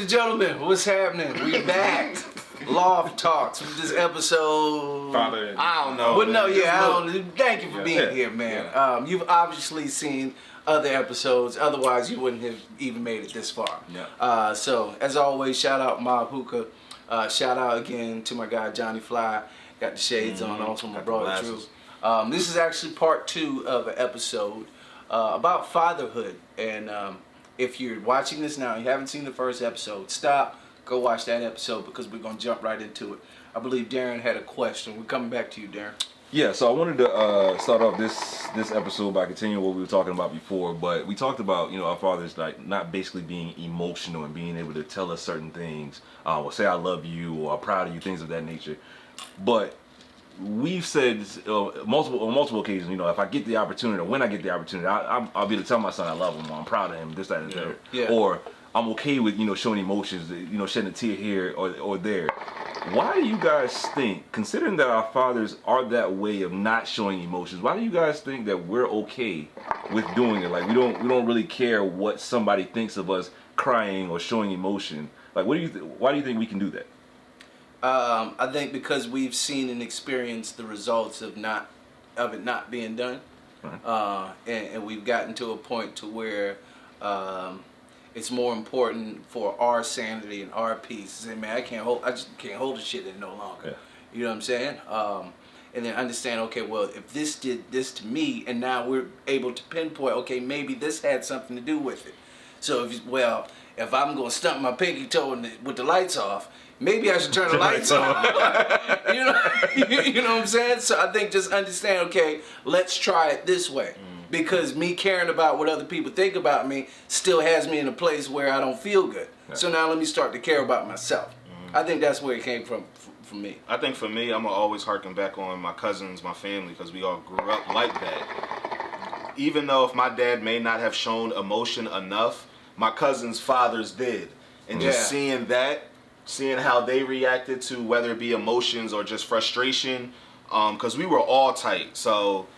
and gentlemen, what's happening? We back. Loft Talks with this episode. Father. I don't know. But no, yeah, I don't. Thank you for being here, man. Yeah. You've obviously seen other episodes. Otherwise, you wouldn't have even made it this far. Yeah. So, as always, shout out Mob Hookah. Shout out again to my guy Johnny Fly. Got the shades on. Also, my brother Drew. This is actually part 2 of an episode about fatherhood. And if you're watching this now, you haven't seen the first episode, stop. Go watch that episode because we're going to jump right into it. I believe Darren had a question. We're coming back to you, Darren. Yeah, so I wanted to start off this episode by continuing what we were talking about before. But we talked about, our fathers like not basically being emotional and being able to tell us certain things, or say I love you or I'm proud of you, things of that nature. But we've said on multiple occasions, if I get the opportunity or when I get the opportunity, I'll be able to tell my son I love him or I'm proud of him, this, that, and the other. Yeah. Or I'm okay with, showing emotions, shedding a tear here or there. Why do you guys think, considering that our fathers are that way of not showing emotions, why do you guys think that we're okay with doing it? Like we don't really care what somebody thinks of us crying or showing emotion. Like why do you think we can do that? I think because we've seen and experienced the results of it not being done, Right. and we've gotten to a point to where it's more important for our sanity and our peace. Say, man, I just can't hold the shit in no longer. Yeah. You know what I'm saying? And then understand, okay, well, if this did this to me, and now we're able to pinpoint, okay, maybe this had something to do with it. So if I'm gonna stump my pinky toe with the lights off, maybe I should turn the lights on. you know what I'm saying? So I think just understand, okay, let's try it this way. Because me caring about what other people think about me still has me in a place where I don't feel good. Yeah. So now let me start to care about myself. I think that's where it came from for me. I think for me, I'm going to always harken back on my cousins, my family, because we all grew up like that. Even though if my dad may not have shown emotion enough, my cousins' fathers did. And just seeing how they reacted to whether it be emotions or just frustration, because we were all tight. So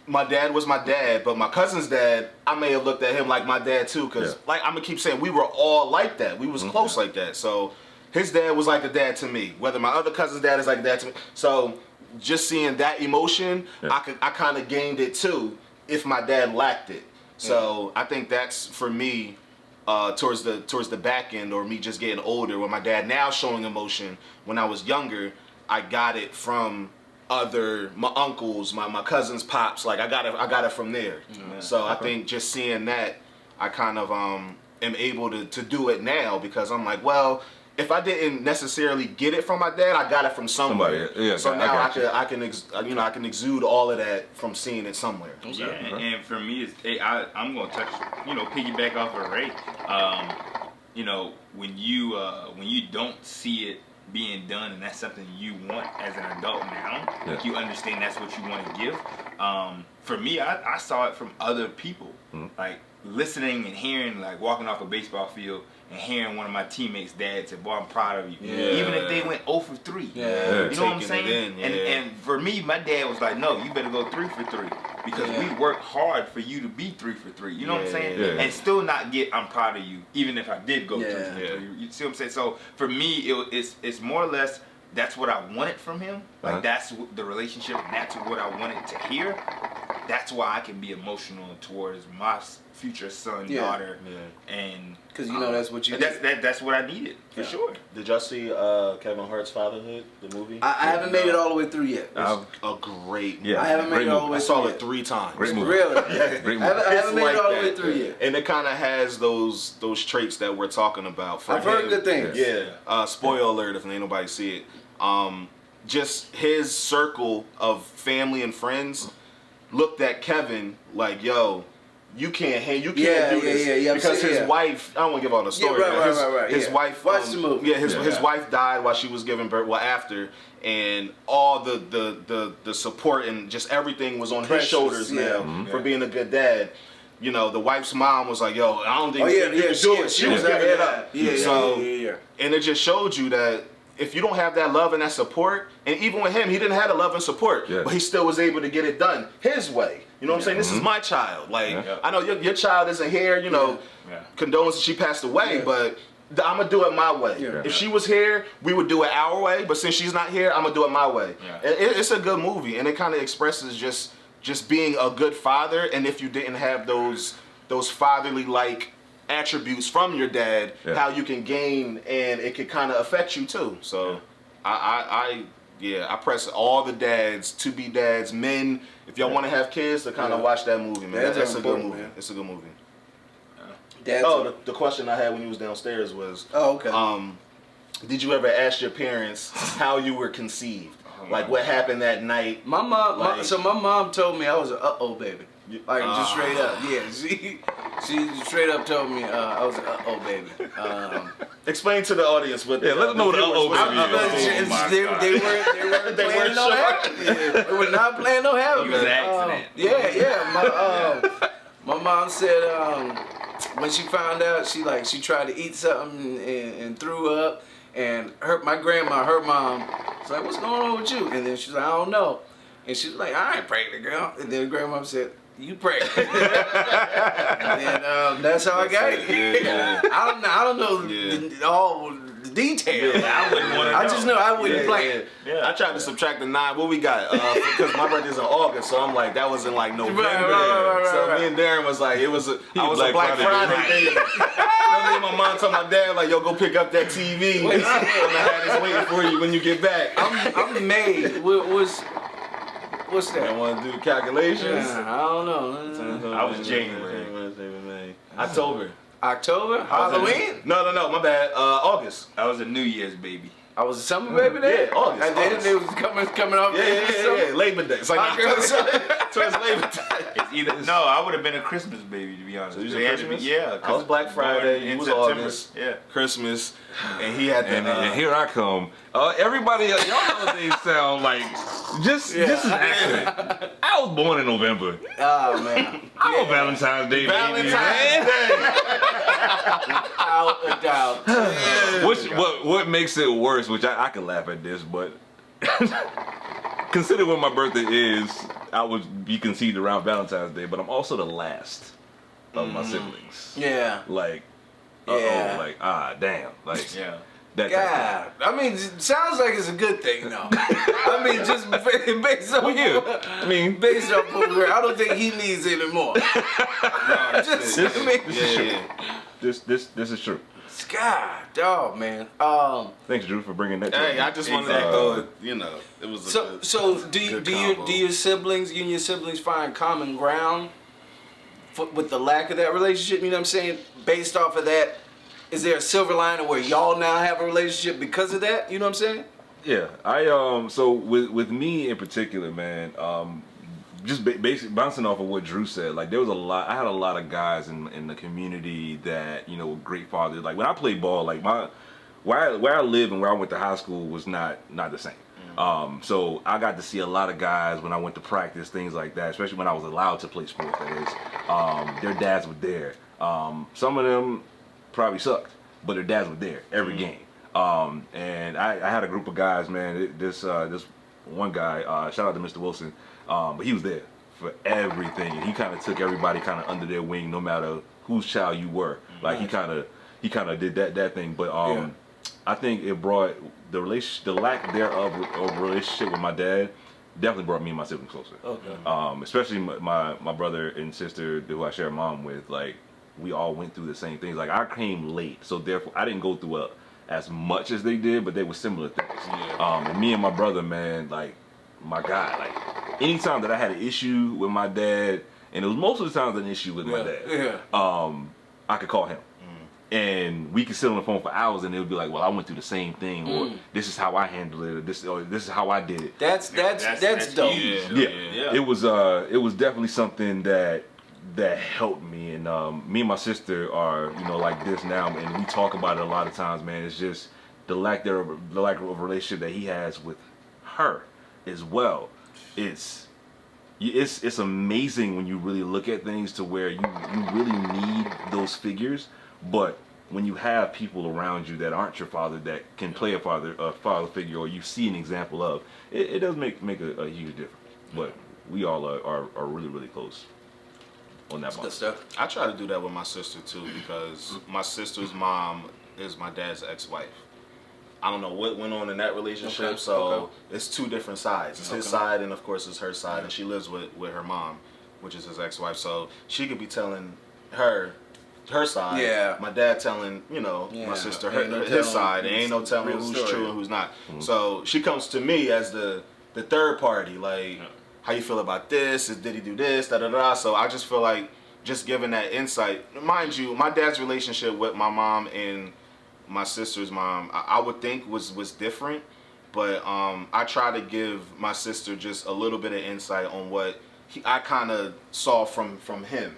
my dad was my dad, but my cousin's dad, I may have looked at him like my dad too, because like I'm gonna keep saying, we were all like that. We was close like that. So his dad was like a dad to me, whether my other cousin's dad is like a dad to me. So just seeing that emotion, I kind of gained it too if my dad lacked it. So I think that's for me towards the back end, or me just getting older, where my dad now showing emotion. When I was younger, I got it from my uncles, my cousins, pops. Like I got it from there. So I think just seeing that, I kind of am able to do it now, because I'm like, well, if I didn't necessarily get it from my dad, I got it from somewhere. So now I can exude all of that from seeing it somewhere. Yeah, and for me, I'm gonna touch, piggyback off of Ray. When you don't see it being done, and that's something you want as an adult now, like you understand that's what you want to give. For me, I saw it from other people, like listening and hearing, like walking off a baseball field and hearing one of my teammates' dad say, "Boy, I'm proud of you," even if they went 0 for 3. You know what I'm saying? And for me, my dad was like, "No, you better go 3 for 3, because we worked hard for you to be 3 for 3." You know what I'm saying? And still not get, "I'm proud of you," even if I did go 3 for 3. You see what I'm saying? So for me, it's more or less, that's what I wanted from him. Like that's the relationship, and that's what I wanted to hear. That's why I can be emotional towards my future son, daughter, and because that's what you. That's what I needed for sure. Did y'all see Kevin Hart's Fatherhood, the movie? I haven't made it all the way through yet. It's a great movie. I haven't made it all the way through. I saw it 3 times. Great movie. Really? Great movie. I haven't made it all the way through yet. And it kind of has those traits that we're talking about. I've heard good things. Yeah. Spoiler alert if ain't nobody see it. Just his circle of family and friends looked at Kevin like, "Yo, you can't do this," because his wife. I don't want to give all the story. His wife. Watch the movie. His wife died while she was giving birth. Well, after, and all the support and just everything was on his shoulders now for being a good dad. The wife's mom was like, "Yo, I don't think you can do it." She was giving it up. And it just showed you that if you don't have that love and that support, and even with him, he didn't have the love and support, but he still was able to get it done his way. You know what I'm saying? This is my child. Like, I know your child isn't here, condolences, she passed away, but I'm gonna do it my way. Yeah. If she was here, we would do it our way. But since she's not here, I'm gonna do it my way. Yeah. It's a good movie, and it kind of expresses just being a good father. And if you didn't have those fatherly like attributes from your dad, how you can gain, and it could kind of affect you too. So, I press all the dads, to be dads, men. If y'all want to have kids, to kind of watch that movie, man. That's a good movie. Man. It's a good movie. The question I had when you was downstairs was, did you ever ask your parents how you were conceived? Like what happened that night? My mom, so my mom told me I was an baby. Like just straight up, she straight up told me I was an baby. Explain to the audience what. Let them know what baby is. They weren't no happy. They were not planning no happy. It was an accident. My mom said when she found out, she tried to eat something and threw up, and my grandma, her mom, was like, "What's going on with you?" And then she's like, "I don't know," and she was like, "I ain't pregnant, girl." And then grandma said, "You pregnant?" And that's how I got it. Yeah. I don't know all the details. I wouldn't want to know. I just know I wouldn't plan. I tried to subtract the 9. What we got? Because my birthday's in August, so I'm like, that was in like November. So me and Darren was like, I was a Black Friday baby. My mom told my dad like, "Yo, go pick up that TV. I'm gonna have this waiting for you when you get back." I'm May. What's that? I want to do the calculations. I don't know. I was January. October? Halloween? No, my bad. August. I was a New Year's baby. I was a summer baby then? Yeah, August. And then it was coming off. Yeah. Labor Day. It's like towards Labor Day. It's either I would have been a Christmas baby, to be honest. So you was Christmas? Yeah. I was Black Friday. You was September. August. Yeah. Christmas, and he had And here I come. Everybody, y'all holidays sound like just an accident. I was born in November. Oh man. I'm a Valentine's Day baby, man. Without a doubt. What makes it worse, which I can laugh at this, but consider when my birthday is, I would be conceived around Valentine's Day, but I'm also the last of my siblings. Yeah. Like, damn. Like, yeah. God, I mean, it sounds like it's a good thing, though. I mean, just based on based on what I don't think he needs any more. This is true. God, dog, man. Thanks, Drew, for bringing that. Hey, I just wanted to throw it was do your siblings, you and your siblings find common ground with the lack of that relationship? You know what I'm saying? Based off of that. Is there a silver lining where y'all now have a relationship because of that? You know what I'm saying? Yeah, so with me in particular, man, just basically bouncing off of what Drew said, like there was I had a lot of guys in the community that, were great fathers. Like when I played ball, like where I live and where I went to high school was not the same. So I got to see a lot of guys when I went to practice, things like that, especially when I was allowed to play sports, that is. Their dads were there. Some of them probably sucked, but their dads were there every game. And I had a group of guys, man. This one guy, shout out to Mr. Wilson, but he was there for everything. And he kind of took everybody kind of under their wing, no matter whose child you were. Like he kind of did that thing. But I think it brought the lack thereof of relationship with my dad definitely brought me and my siblings closer. Okay. Especially my brother and sister who I share a mom with. Like, we all went through the same things. Like, I came late, so therefore I didn't go through as much as they did, but they were similar things. Yeah. And me and my brother, man, like, my God, like, anytime that I had an issue with my dad, and it was most of the times an issue with my dad, I could call him. And we could sit on the phone for hours, and it would be like, "Well, I went through the same thing, or this is how I handled it, or this is how I did it." That's dope. Yeah. It was definitely something that helped me, and me and my sister are like this now, and we talk about it a lot of times, man. It's just the lack of a relationship that he has with her as well. It's amazing when you really look at things to where you really need those figures, but when you have people around you that aren't your father that can play a father figure, or you see an example of, it does make a huge difference. But we all are really, really close on that part. I try to do that with my sister too, because my sister's mom is my dad's ex-wife. I don't know what went on in that relationship, Okay, so okay. it's two different sides. It's his Okay. side, and of course it's her side, and she lives with her mom, which is his ex-wife. So she could be telling her side. Yeah. My dad telling, Yeah. my sister Ain't no his telling side. There ain't no telling real who's story. true and who's not. So she comes to me as the third party, like, how you feel about this? Did he do this? Da da da. So I just feel like just giving that insight. Mind you, my dad's relationship with my mom and my sister's mom, I would think was different, but I try to give my sister just a little bit of insight on what I kind of saw from him.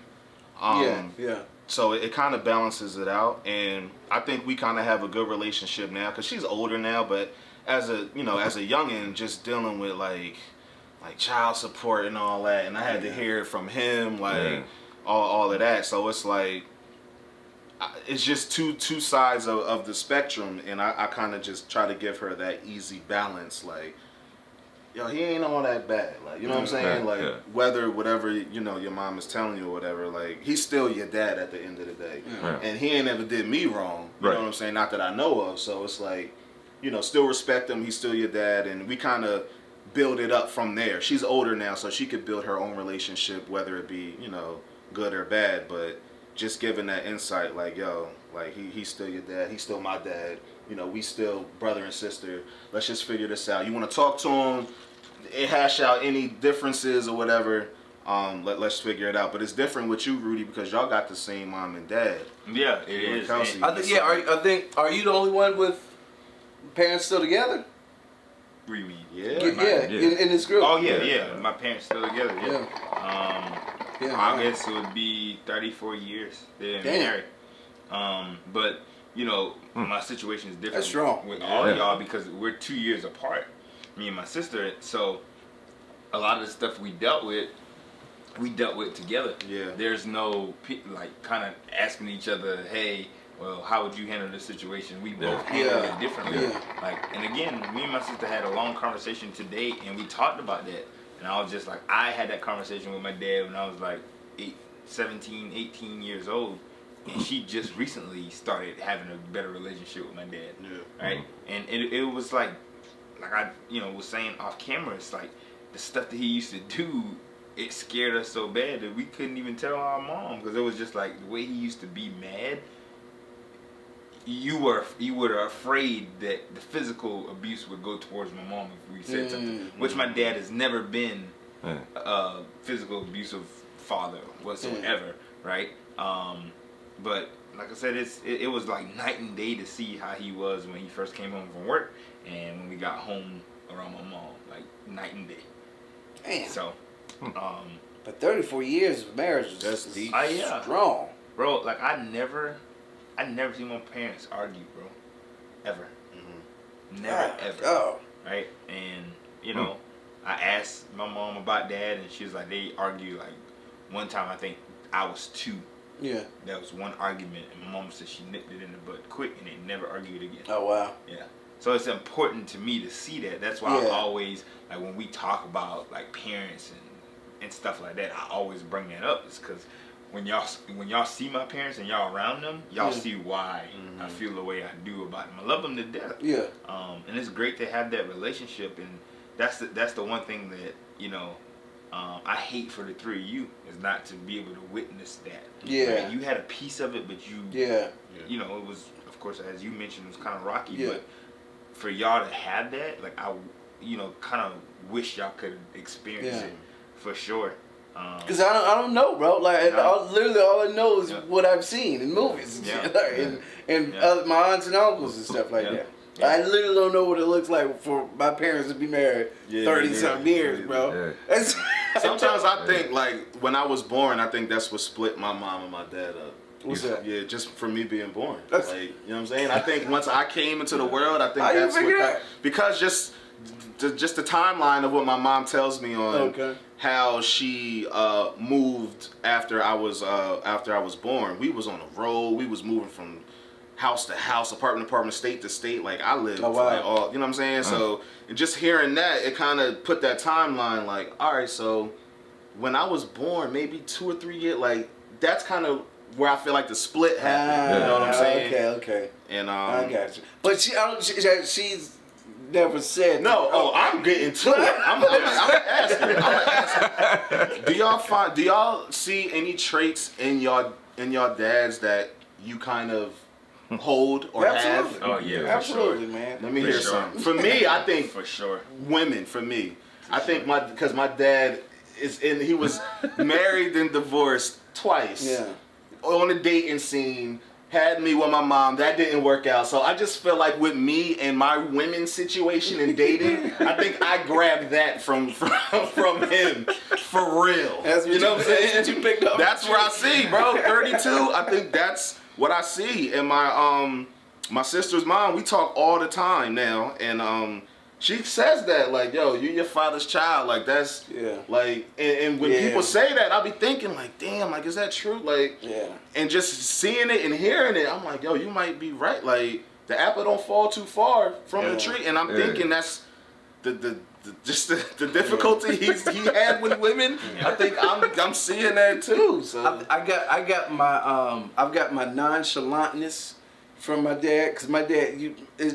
Yeah. So it kind of balances it out, and I think we kind of have a good relationship now because she's older now. But as a youngin, just dealing with like child support and all that, and I had to hear it from him, like all of that. So it's like it's just two sides of the spectrum, and I kind of just try to give her that easy balance, like, yo, he ain't all that bad, like, you know what I'm saying, like, whether whatever your mom is telling you or whatever, like, he's still your dad at the end of the day, and he ain't ever did me wrong, you know what I'm saying, not that I know of. So it's like, still respect him, he's still your dad, and we kind of build it up from there. She's older now, so she could build her own relationship, whether it be good or bad, but just giving that insight, like, yo, like, he's still your dad, he's still my dad, we still brother and sister. Let's just figure this out. You want to talk to him, hash out any differences or whatever. Let's figure it out. But it's different with you, Rudy, because y'all got the same mom and dad. Yeah, it is. Kelsey, I think. Are you the only one with parents still together? What do you mean? In this group. Oh yeah. My parents still together. August would be 34 years. They're married. But my situation is different. That's strong. With all of y'all because we're 2 years apart. Me and my sister. So a lot of the stuff we dealt with together. Yeah. There's no kind of asking each other, hey, well, how would you handle this situation? We both handle it differently. Yeah. And again, me and my sister had a long conversation today, and we talked about that. And I was just like, I had that conversation with my dad when I was like 17, 18 years old. And she just recently started having a better relationship with my dad. Yeah. Right? And it was like I was saying off camera, it's like the stuff that he used to do, it scared us so bad that we couldn't even tell our mom, because it was just like the way he used to be mad. You were afraid that the physical abuse would go towards my mom if we said something, which my dad has never been a physical abusive father whatsoever, right? But like I said, it was like night and day to see how he was when he first came home from work and when we got home around my mom, like night and day. Damn. So, but 34 years of marriage is deep. Strong, bro. Like I never seen my parents argue, bro, ever. Never ever. Oh. Right, and I asked my mom about dad, and she was like, they argue like one time. I think I was 2. Yeah. That was one argument, and my mom said she nipped it in the bud quick, and they never argued again. Oh wow. Yeah. So it's important to me to see that. That's why I always, like, when we talk about like parents and stuff like that, I always bring that up. It's because when y'all see my parents and y'all around them, y'all see why I feel the way I do about them. I love them to death. Yeah. And it's great to have that relationship, and that's the one thing that I hate for the 3 of you is not to be able to witness that. Yeah. Right? You had a piece of it, but it was, of course, as you mentioned, it was kind of rocky. But for y'all to have that, like I kind of wish y'all could experience it for sure. Because I don't know, bro. Like literally all I know is what I've seen in movies and my aunts and uncles and stuff like that. Yeah. I literally don't know what it looks like for my parents to be married 30-something years, bro. Yeah. Sometimes I think, like, when I was born, I think that's what split my mom and my dad up. What's that? Yeah, just for me being born. Like, you know what I'm saying? I think once I came into the world, I think that's what... Because just the timeline of what my mom tells me on how she moved after I was born. We was on the road. We was moving from house to house, apartment to apartment, state to state. Like I lived, like all, you know what I'm saying? So just hearing that, it kind of put that timeline. Like, all right, so when I was born, maybe 2 or 3 years, like that's kind of where I feel like the split happened. You know what I'm saying? Okay. And I got you. But she's never said. No. Oh, I'm getting to it. I'm asking. Do y'all see any traits in y'all dads that you kind of hold or Absolutely. have? Oh yeah, Absolutely, for sure. man. Let me For hear sure. something. For me, I think For sure. women. For me, I think because my dad he was married and divorced twice. Yeah. On the dating scene, had me with my mom. That didn't work out. So I just feel like with me and my women situation and dating, I think I grabbed that from him for real. That's what you know what I'm saying? That's what you picked up. That's what I see, bro. 32. I think that's what I see. And my sister's mom, we talk all the time now, and she says that, like, yo, you're your father's child. Like, that's, like, and when people say that, I'll be thinking, like, damn, like, is that true? Like, and just seeing it and hearing it, I'm like, yo, you might be right. Like, the apple don't fall too far from the tree. And I'm thinking that's the difficulty he had with women. I think I'm seeing that too. So I've got my nonchalantness from my dad, because my dad is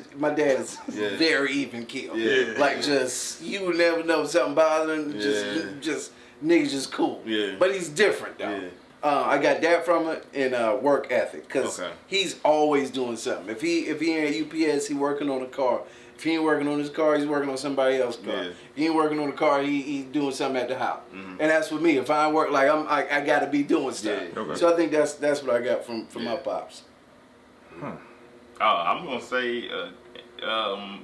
very even keeled. Yeah. Like, just, you would never know something bothering him. Just niggas just cool. Yeah. But he's different though. Yeah. I got that from it, and work ethic, because he's always doing something. If he ain't at UPS, he working on a car. If he ain't working on his car, he's working on somebody else's car. Yeah. If he ain't working on the car, he doing something at the house. Mm-hmm. And that's with me. If I work, like, I gotta be doing stuff. Yeah. Okay. So I think that's what I got from my pops. I'm gonna say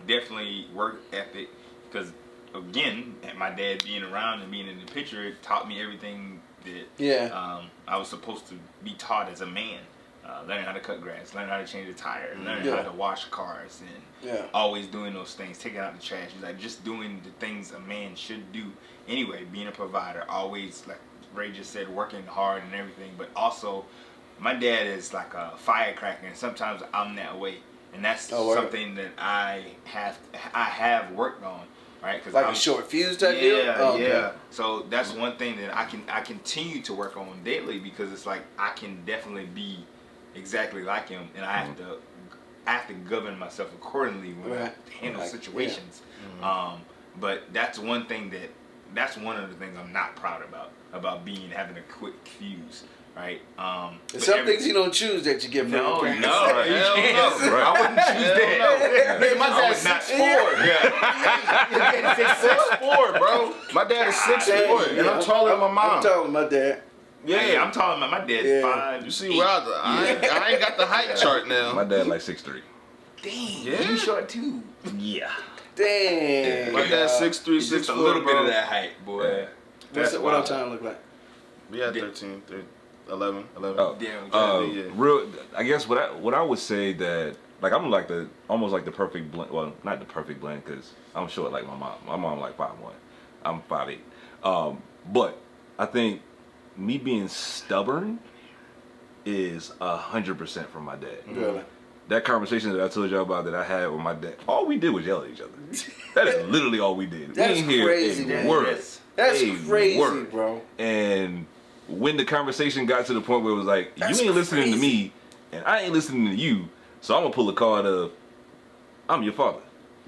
definitely work ethic, because again, my dad being around and being in the picture, it taught me everything that I was supposed to be taught as a man. Learning how to cut grass, learning how to change a tire, learning how to wash cars, and always doing those things, taking out the trash. It's like just doing the things a man should do anyway, being a provider, always, like Ray just said, working hard and everything. But also, my dad is like a firecracker, and sometimes I'm that way, and that's something that I have worked on, right? Cause like I'm a short fuse type deal? Yeah. So that's one thing that I continue to work on daily, because it's like I can definitely be exactly like him, and I have to govern myself accordingly when I handle situations. But that's one thing that's one of the things I'm not proud about having a quick fuse. Right. Some things you don't choose that you get from your parents. No, I wouldn't choose that. Nigga, my dad's 6'4". 6'4", bro. My dad is 6'4", and I'm taller than my mom. I'm taller than my dad. Yeah, I'm talking about my dad's 5. You see where I ain't got the height chart now. My dad like 6'3". Dang, Yeah. you short too. Yeah. Dang. My dad's 6'3", 6'4", Just a little bit bro. of that height, boy. What our time look like? We had 13, 11. Oh, Damn, real. I guess what I would say that, like, I'm like almost like the perfect blend. Well, not the perfect blend, because I'm short like my mom. My mom like 5'1". I'm 5'8". But I think me being stubborn is 100% from my dad. Really? That conversation that I told y'all about that I had with my dad, all we did was yell at each other. That is literally all we did. That's we didn't hear crazy, a man. word. That's a crazy, word. bro. And when the conversation got to the point where it was like, That's you ain't listening to crazy. me, and I ain't listening to you, so I'm gonna pull a card of, I'm your father.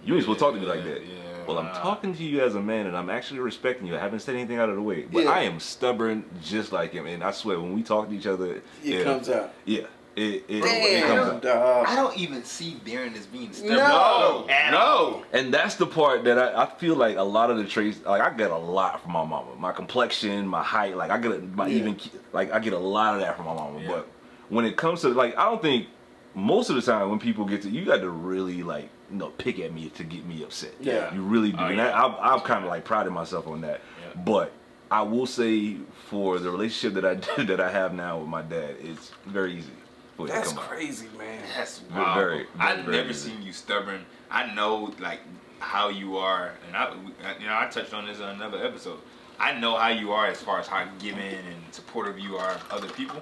You ain't supposed to talk to me like that. Yeah. Well, I'm talking to you as a man, and I'm actually respecting you. I haven't said anything out of the way, but I am stubborn just like him. And I swear, when we talk to each other, It comes out. Yeah, it Damn, comes out. dog. I don't even see Darren as being stubborn. No. And that's the part that I feel like a lot of the traits, like, I get a lot from my mama. My complexion, my height, like, I get I get a lot of that from my mama. But when it comes to, like, I don't think most of the time when people get to, you got to really, like, pick at me to get me upset. Yeah. You really do. And I've kind of like prided myself on that. Yeah. But I will say, for the relationship that I have now with my dad, it's very easy for it That's to come out. crazy, man. That's Very, wild. very, I've very never easy. seen you stubborn. I know, like, how you are, and I touched on this on another episode. I know how you are as far as how giving and supportive you are of other people.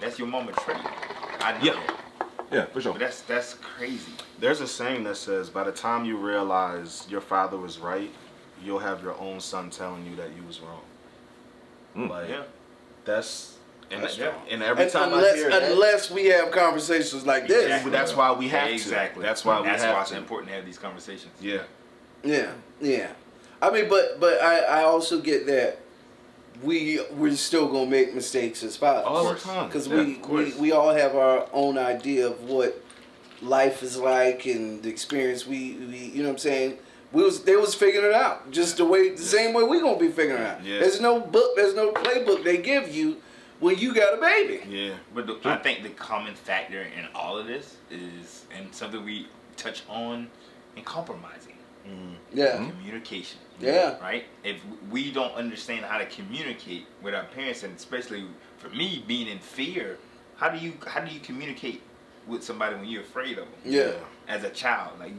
That's your mama trait. I know that. Yeah, for sure. But that's crazy. There's a saying that says, by the time you realize your father was right, you'll have your own son telling you that you was wrong. Like, Yeah. that's And every time I hear that, unless we have conversations like this, Exactly. that's why we have exactly. to. That's why we have to. It's important to have these conversations. Yeah. Yeah. I mean, but I also get that we're still gonna make mistakes as fathers All the time. because Yeah, we all have our own idea of what life is like and the experience we you know what I'm saying. They was figuring it out just the same way we gonna be figuring it out. Yeah. There's no book, there's no playbook they give you when you got a baby. Yeah. But I think the common factor in all of this is, and something we touch on, in compromising. Yeah. Communication. Yeah. Right? If we don't understand how to communicate with our parents, and especially for me being in fear, how do you communicate with somebody when you're afraid of them? Yeah. As a child, like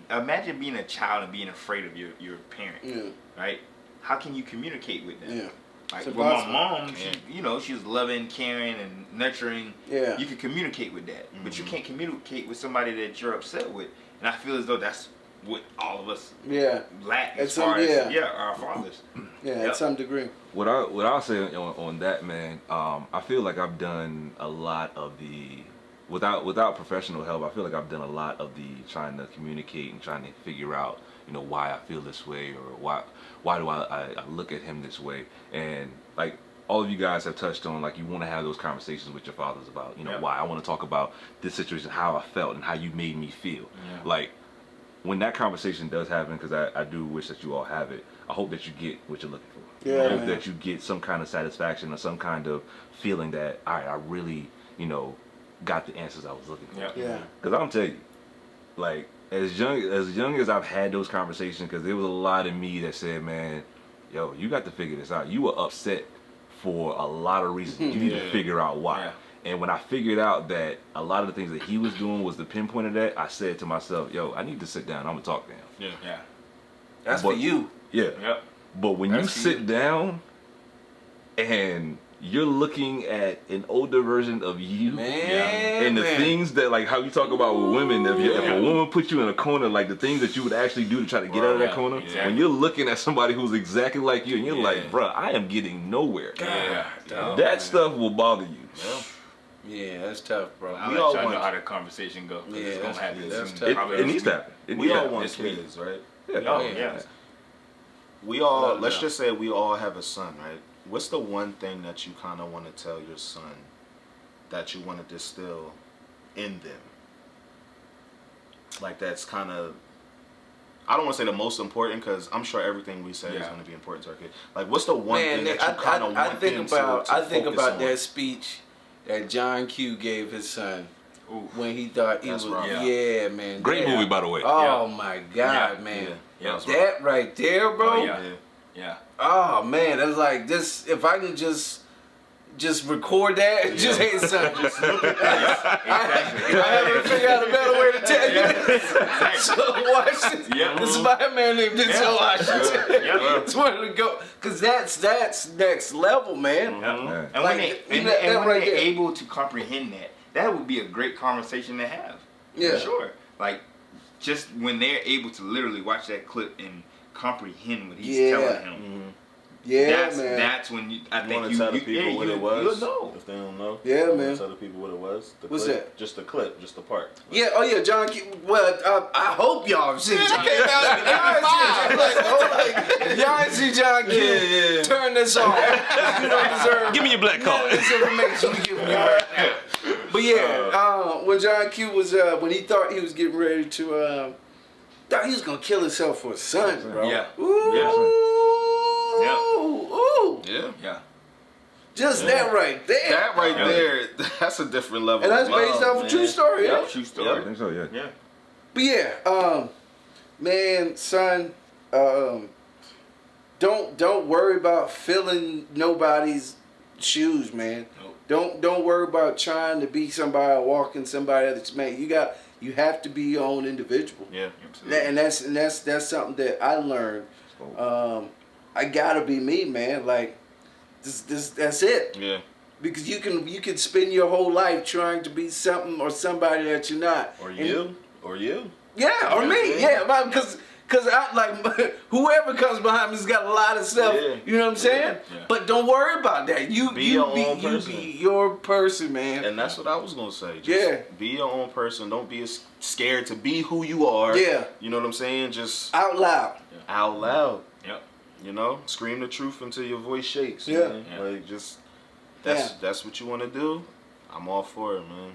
imagine being a child and being afraid of your parent. Yeah. Right? How can you communicate with them? Yeah. Like It's with my impossible. mom, she was loving, caring, and nurturing. Yeah. You can communicate with that, but you can't communicate with somebody that you're upset with. And I feel as though that's what all of us lack as far as our fathers. Yeah, at some degree. What I'll say on that, man, I feel like I've done a lot of the without professional help. I feel like I've done a lot of the trying to communicate and trying to figure out, why I feel this way or why do I look at him this way. And like all of you guys have touched on, like you want to have those conversations with your fathers about, why I want to talk about this situation, how I felt and how you made me feel. Yeah. Like when that conversation does happen, because I do wish that you all have it, I hope that you get what you're looking for. Yeah, I hope man. that you get some kind of satisfaction or some kind of feeling that, all right, I really, got the answers I was looking for. Yeah. Because I'm telling you, like, as young as I've had those conversations, because there was a lot of me that said, man, yo, you got to figure this out. You were upset for a lot of reasons. You need to figure out why. Yeah. And when I figured out that a lot of the things that he was doing was the pinpoint of that, I said to myself, yo, I need to sit down. I'm going to talk to him. Yeah. That's for you. Yeah. Yep. But when That's you for sit you. down and you're looking at an older version of you, Man. and the things that, like how you talk about with women, if a woman put you in a corner, like the things that you would actually do to try to get out of that corner, exactly. when you're looking at somebody who's exactly like you and you're like, bruh, I am getting nowhere. That stuff will bother you. Yeah, that's tough, bro. I'll We let all y'all know want- how the conversation go. Yeah, It's gonna that's- happen that's soon. tough. Probably It needs to happen. It We needs to all happen. want this week. kids, right? Oh, Yeah. yeah. We all, Without a let's doubt. just say we all have a son, right? What's the one thing that you kind of want to tell your son that you want to distill in them? Like that's kind of, I don't want to say the most important because I'm sure everything we say is going to be important to our kid. Like what's the one thing that you kind of want them to I think focus about on? that speech that John Q gave his son Ooh. when he thought he That's was, rough. yeah, man. Great that- movie, by the way. Oh my God, Yeah. man. Yeah. That right there, bro. Oh, yeah. Yeah. Oh man, it's like this. If I can just record that, just hey son, just look at this. Exactly. I haven't figured out a better way to tell you this. So watch this. Yeah. This is my man named Denzel Washington. Yeah. It's where to go, cause that's next level, man. Yeah. And Like, when you know, that when right they're there. able to comprehend that would be a great conversation to have. Yeah. For sure. Like, just when they're able to literally watch that clip and comprehend what he's Yeah. telling him. Yeah, that's, man. That's when I You think want to tell the people what it was? You'll know. If they don't know, Yeah, you wanna man. Tell the people what it was. The What's clip? that? Just the clip, just the part. Yeah, oh yeah, John Q. Well, I hope y'all have seen John Q. Y'all ain't see John Q. Yeah. Turn this off. You don't deserve Give me your black none of card. this information we giving you right now. But yeah, when John Q was, when he thought he was getting ready to, thought he was gonna kill himself for his son, bro. Yeah. Ooh. Yeah. Ooh. Yeah. Yeah. Just that right there. That right Yeah. there, that's a different level. And that's of based love, off a true man. story, yeah? True I story. think so, yeah. Yeah. But yeah, man, son, don't worry about filling nobody's shoes, man. Nope. Don't worry about trying to be somebody or walking somebody that's man. You have to be your own individual. Yeah. Absolutely. And that's something that I learned. I gotta be me, man. Like this that's it. Yeah. Because you can spend your whole life trying to be something or somebody that you're not. Or And- you. Or you. Yeah, or me. Yeah, because Cause I like whoever comes behind me's got a lot of stuff. Yeah. You know what I'm saying? Yeah. But don't worry about that. You Be your own you person. be your person, man. And that's what I was gonna say. Just Yeah. be your own person. Don't be scared to be who you are. Yeah. You know what I'm saying? Just Out loud. out loud. Yep. You know, scream the truth until your voice shakes. Yeah. Man. Yeah. Like just that's what you want to do. I'm all for it, man.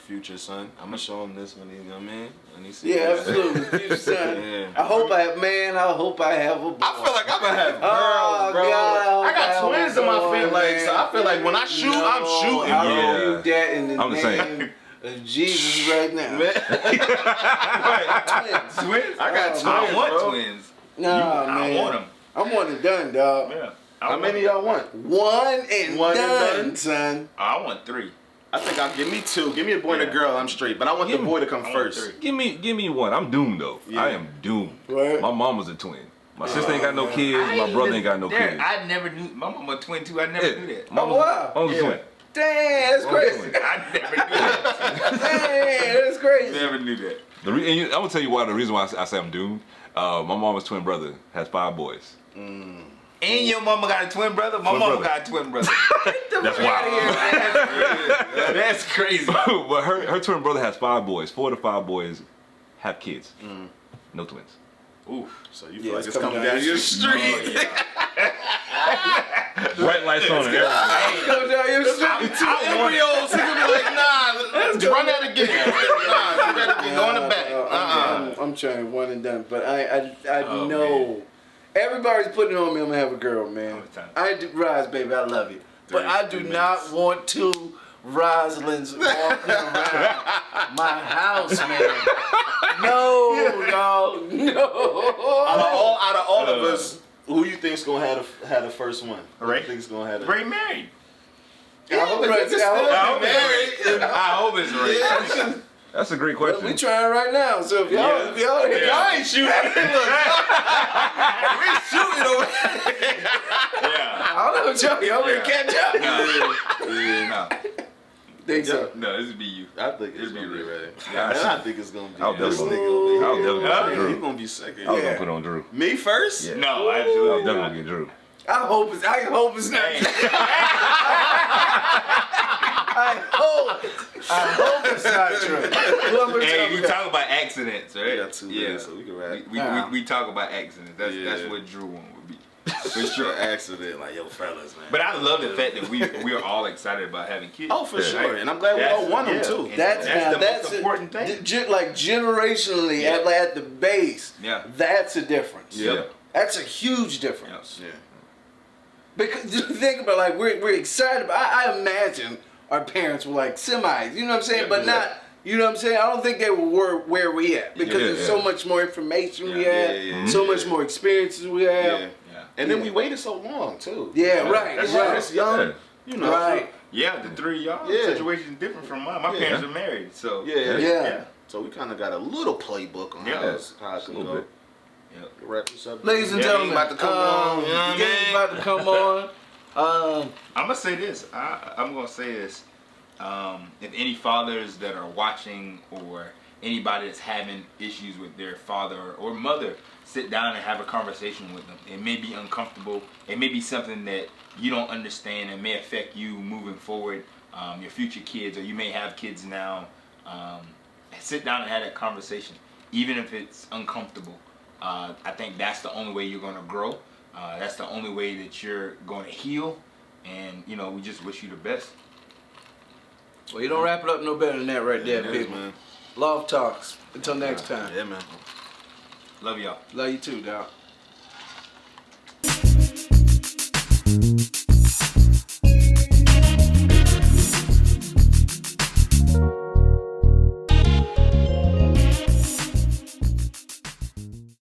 Future son, I'm gonna show him this when he come in. When he see Yeah, this. absolutely. Future son. Yeah. I hope I have a boy. I feel like I'm gonna have girls, Oh, bro. God, I got oh, twins in my boy, family, like, so I feel like when I shoot, I'm shooting, I bro. Yeah. rebuke that in the I'm the same. name of Jesus right now. Twins. Twins? I got Oh, twins, I want bro. twins. Nah, I man. want them. I'm one and done, dog. Yeah. How many y'all want? One and One and done, done? son. I want 3. I think I'll give me 2. Give me a boy and a Yeah. girl. I'm straight. But I want the boy to come I want first. 3. Give me one. I'm doomed though. Yeah. I am doomed. Right. My mom was a twin. My sister ain't got no kids. My brother ain't got no kids. I never knew. My mom was a twin too. I never knew that. Mom Oh, wow. was a Yeah. twin. Damn, that's Mom was a crazy. twin. I never knew that. Damn, that's crazy. Never knew that. I'm gonna tell you why. The reason why I say I'm doomed. My mom's twin brother has 5 boys. And your mama got a twin brother? My Twin mama brother. got a twin brother. That's wild. That's crazy. But her twin brother has 5 boys. 4 of the 5 boys have kids. No twins. Oof. So you Yeah, feel like it's it's coming coming down down your your street. Bright lights on and everything. Go down your street. Embryos. He gonna be like, nah, run that again. Nah, do that again. Go in the back. I'm trying one and done, but I Oh, know man. everybody's putting it on me. I'm gonna have a girl, man. All the time. I do, Roz, baby, I love you, but I do 3 not minutes. want 2 Roslins walking around my house, man. No, dog, no. Out of all of us, who you think's gonna have the first one? Who Ray. you think's gonna have the Ray married. I hope it's- I hope it's- I hope it's Ray. That's a great we question. trying right now, so if y'all ain't shooting, we shooting over. Yeah. I don't know what y'all better catch up. No. Think so? No, this would be you. I think it's It'd be gonna be Ray. ready. And I think it's gonna be. I'll this definitely- nigga I'll over here. definitely He's Drew. gonna be second. I was Yeah. gonna put on Drew. Me first? Yeah. No, I absolutely was definitely not. gonna get Drew. I hope it's not. Hey. I hope it's not true. Hey, we talk about accidents, right? We got 2 minutes, so we can wrap. We talk about accidents. That's what Drew one would be. For sure, accident, like yo, fellas, man. But I love the fact that we are all excited about having kids. Oh, for Yeah. sure, and I'm glad we That's- all want them yeah. too. And That's the that's most important thing. Like generationally, Yeah. at the base, Yeah. that's a difference. Yeah. That's a huge difference. Yeah. Because you think about like we're excited about. I imagine our parents were like semis, you know what I'm saying, but not. You know what I'm saying? I don't think they were where we at because Yeah, there's yeah. so much more information we Yeah, had, yeah, so yeah. much more experiences we have. Yeah. Yeah. And then we waited so long too. Yeah, right, That's right. Chris Young. Yeah. You know. Right. Yeah, the 3 of y'all Yeah. situation is different from mine. My Yeah. parents are married, so Yeah. Yeah. So we kind of got a little playbook on Yeah. how it can A little go. bit. Yep. Wrap this up. Ladies and Yeah, gentlemen, about to come on. You know what I the game's mean? about to come on. I'm gonna say this. I'm gonna say this. If any fathers that are watching or anybody that's having issues with their father or mother, sit down and have a conversation with them. It may be uncomfortable. It may be something that you don't understand and may affect you moving forward, your future kids, or you may have kids now. Sit down and have that conversation, even if it's uncomfortable. I think that's the only way you're going to grow. That's the only way that you're going to heal. And, we just wish you the best. Well, you don't wrap it up no better than that right there, It is, people. man. Love talks. Until next time. Yeah, man. Love y'all. Love you too, dog.